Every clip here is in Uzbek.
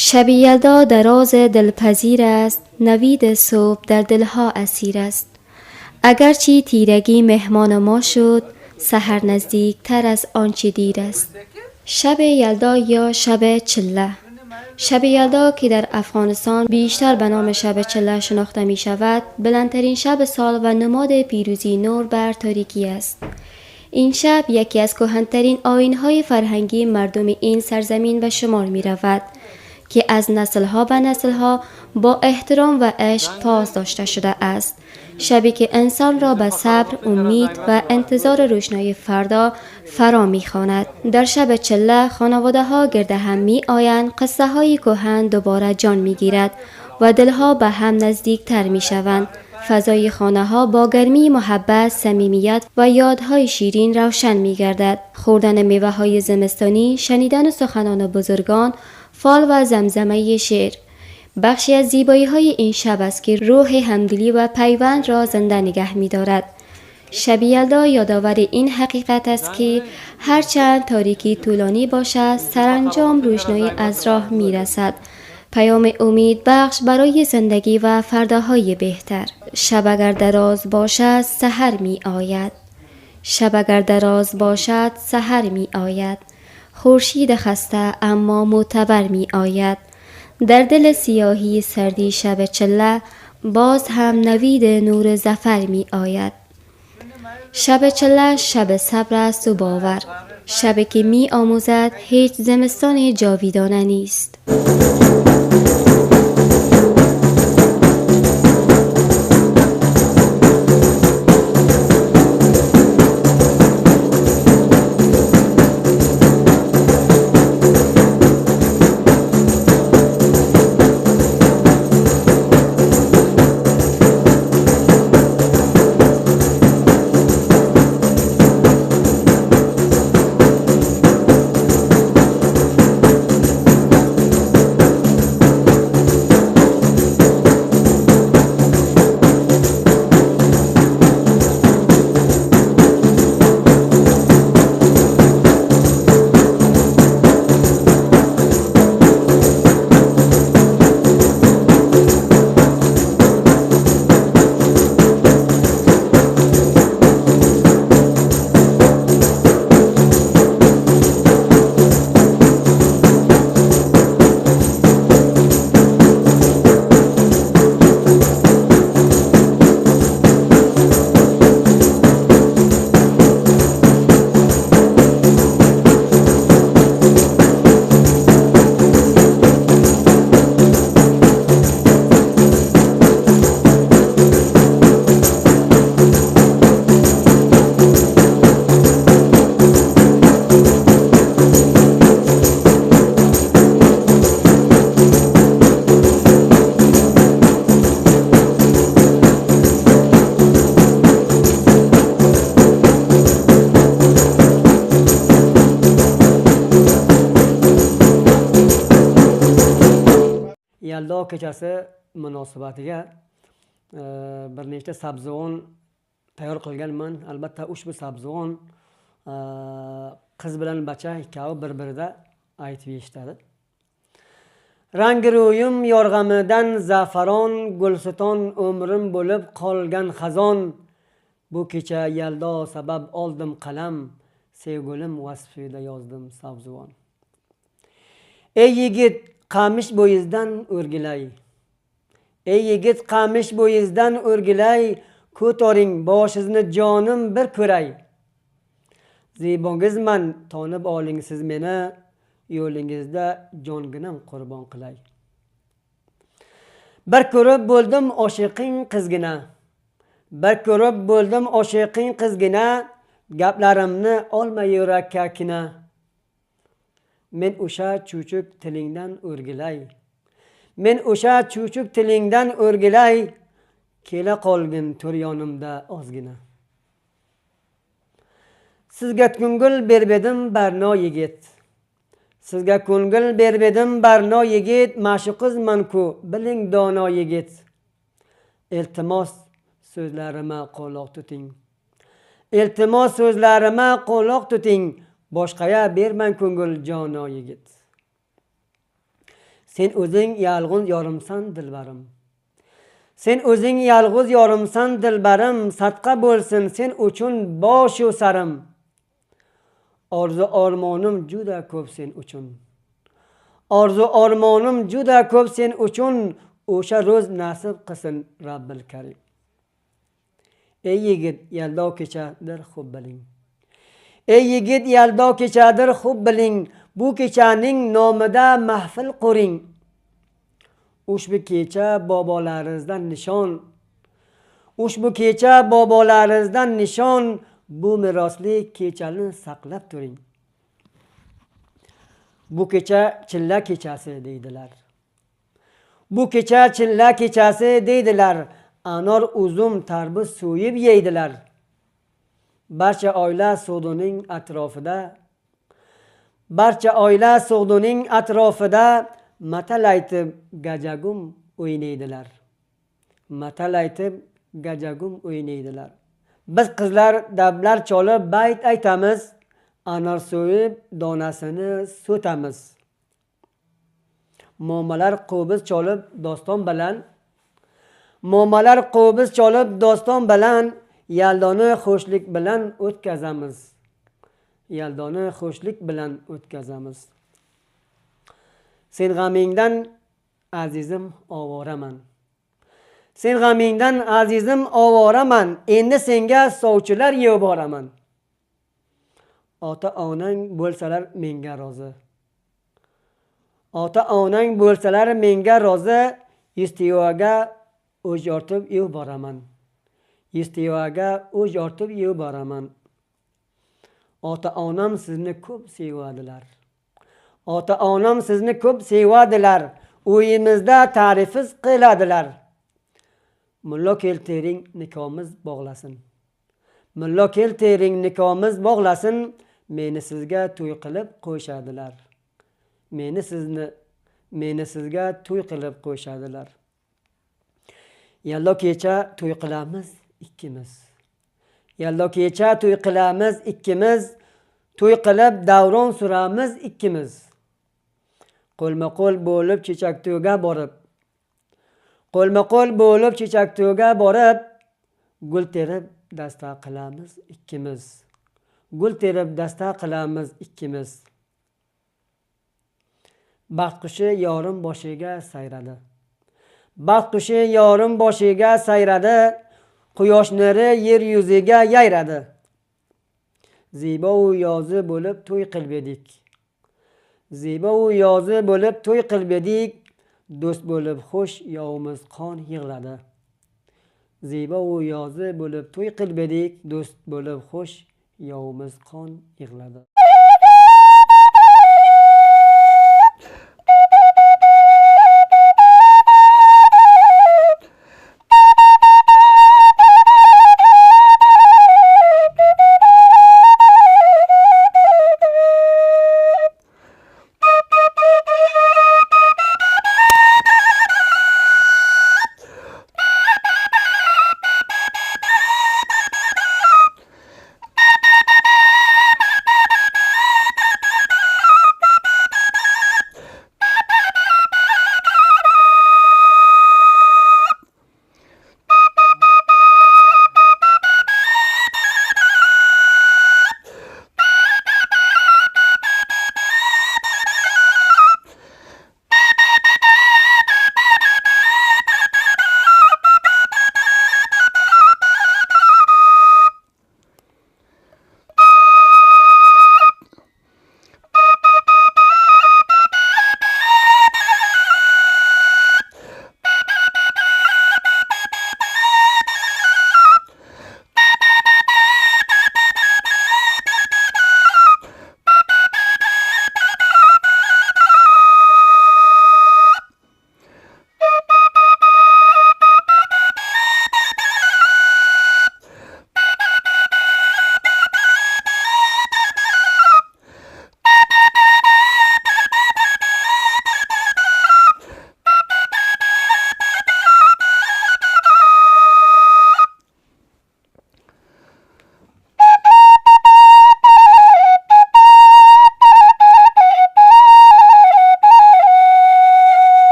شب یلدا دراز دلپذیر است، نوید صبح در دلها اسیر است. اگرچه تیرگی مهمان ما شد، سحر نزدیک تر از آنچه دیر است. شب یلدا یا شب چله. شب یلدا که در افغانستان بیشتر به نام شب چله شناخته می شود، بلندترین شب سال و نماد پیروزی نور بر تاریکی است. این شب یکی از کهن‌ترین آیین‌های فرهنگی مردم این سرزمین به شمار می رود که از نسل‌ها به نسل‌ها با احترام و عشق پاس داشته شده است. شبی که انسان را به صبر، امید و انتظار روشنایی فردا فرا می‌خواند. در شب چله خانواده‌ها گرد هم می‌آیند، قصه‌های کهن دوباره جان می‌گیرد و دلها به هم نزدیک‌تر می‌شوند. فضای خانه‌ها با گرمی محبت، صمیمیت و یادهای شیرین روشن می‌گردد. خوردن میوه‌های زمستانی، شنیدن سخنان بزرگان، فال و زمزمه شعر بخشی از زیبایی‌های این شب است که روح همدلی و پیوند را زنده نگه می‌دارد. شب یلدا یادآور این حقیقت است که هرچند تاریکی طولانی باشد، سرانجام روشنایی از راه می‌رسد. پیام امید بخش برای زندگی و فرداهای بهتر. شب اگر دراز باشد سحر می آید. شب اگر دراز باشد سحر می آید. خورشید خسته اما معتبر می آید. در دل سیاهی سردی شب چله باز هم نوید نور ظفر می آید. شب چله شب صبر است و باور. شب که می آموزد هیچ زمستان جاویدانه نیست. Yaldo kechasi munosabatiga bir nechta sabzavon tayyor qilganman. Albatta ushbu sabzavon qiz bilan bacha ikkovi bir-birida aytib eshitadi. Rangi ro'yim yorg'amidan zafaron, gulston umrim bo'lib qolgan xazon. Bu kecha yaldo sabab oldim qalam, sevgilim vasfida yozdim sabzavon. Ey yigit qamish bo'yizdan o'rgilay. Ey yigit qamish bo'yizdan o'rgilay, ko'taring boshingizni jonim bir ko'ray. Zebongizman tonib oling siz meni, yo'lingizda jonginam qurbon qilay. Bir ko'rib bo'ldim oshiqing qizgina. Bir ko'rib bo'ldim oshiqing qizgina, gaplarimni olma yurakka kina. Men o'sha chuchuk tilingdan o'rgilay. Men o'sha chuchuk tilingdan o'rgilay, kela qolgin tur yonimda ozgina. Sizga ko'ngil berbedim barno yigit. Sizga ko'ngil berbedim barno yigit, ma'shuqizman-ku biling dono yigit. Iltimos so'zlarima quloq tuting. Iltimos so'zlarima quloq tuting, boshqaya bermang ko'ngil jono yigit. Sen o'zing yolg'iz yorimsan dilbarim. Sen o'zing yolg'iz yorimsan dilbarim, sadqa bo'lsin sen uchun boshu sarim. Orzu armonim juda ko'p sen uchun. Orzu armonim juda ko'p sen uchun, o'sha ro'z nasib qilsin Robbil Karim. Ey yigit, yaldov kechadir xub biling. Ey yigit, yaldov kechadir xub biling. Bu kechaning nomida mahfil quring. Ushbu kecha bobolaringizdan nishon. Ushbu kecha bobolaringizdan nishon. Bu merosli kechani saqlab turing. Bu kecha chilla kechasi deydilar. Bu kecha chilla kechasi deydilar. Anor uzum tarvuz so'yib yeydilar. Barcha oila suvduning atrofida matal aytib gajagum o'ynaydilar. Matal aytib gajagum o'ynaydilar. Biz qizlar dablar cholib bayt aytamiz, anor so'yib donasini so'tamiz. Momalar qo'biz cholib doston bilan yaldoni xo'shlik bilan o'tkazamiz. Sen g'amingdan azizim ovoraman. Endi senga sovchilar yeb boraman. Ota onang bo'lsalar menga rozi. Istiyoga o'j ortib yeb boraman. Ota onam sizni ko'p sevadilar. Uyimizda ta'rifiz qiladilar. Mullo keltiring nikomiz bog'lasin. Meni sizga to'y qilib qo'yishadilar. Yallo kecha to'y qilamiz ikkimiz. To'y qilib davron suramiz ikkimiz. Qo'lma-qo'l bo'lib chechakto'ga borib, gul terib dasta qilamiz ikkimiz. Baxt qushi yorim boshiga sayradi. Quyosh nuri yer yuziga yayradi. Zibo u yozi bo'lib to'y qilib edik. Do'st bo'lib xo'sh yovimiz qon yig'ladi. Zibo u yozi bo'lib to'y qilib edik. Do'st bo'lib xo'sh yovimiz qon yig'ladi.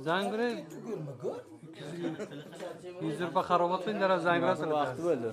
Zangri. Yüz rupiya xarobat qiling, daraxt zangrasini. Vaqti bo'ldi.